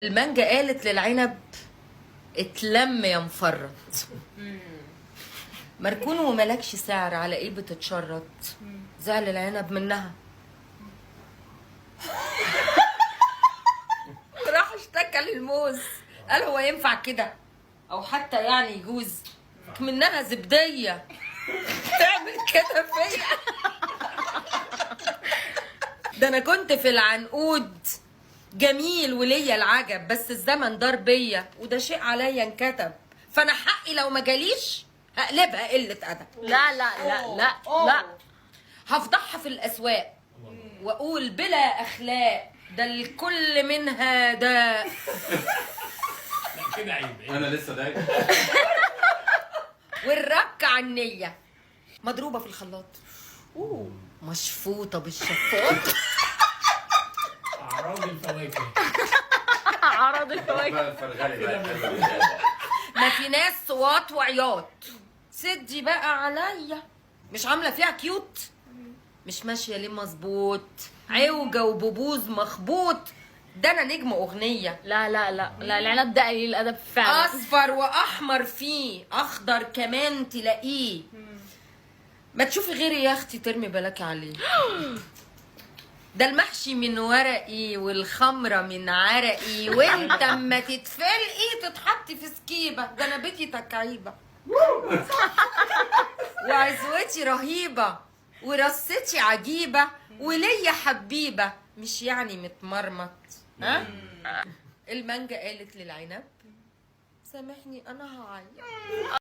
المانجا قالت للعنب اتلم يا مفرط. مركون وملكش سعر، على ايه بتتشرط؟ زعل العنب منها راح اشتكى للموز، قال هو ينفع كده؟ او حتى يعني يجوز منها زبديه تعمل كده فيا؟ ده انا كنت في العنقود جميل وليا العجب، بس الزمن دار بيا وده شيء عليا انكتب، فانا حقي لو ما جاليش هقلبها قله ادب. لا لا لا لا لا، هفضحها في الاسواق واقول بلا اخلاق، ده الكل منها داء. كده عيب. انا لسه دايق. والرك على النيه مضروبه في الخلاط، مشفوطه بالشفاط. اعراض الفواكه. عرض الفواكه. فرغلي بقى. ما في ناس صوات وعياط، سدي بقى عليا، مش عامله فيها كيوت؟ مش ماشيه ليه مظبوط؟ عوجه وبوبوز مخبوط، ده انا نجم اغنيه. لا لا لا لا، العنب ده قليل الادب فعلا. اصفر واحمر فيه، اخضر كمان تلاقيه، ما تشوفي غيري يا اختي ترمي بلاكي عليه. ده المحشي من ورقي والخمره من عرقي، وانت اما تتفلقي تتحطي في سكيبه، ده انا بيتي تكعيبه وعزوتي رهيبه ورصتي عجيبه، وليا حبيبه مش يعني متمرمط. ها؟ المانجا قالت للعنب سامحني انا هعيط.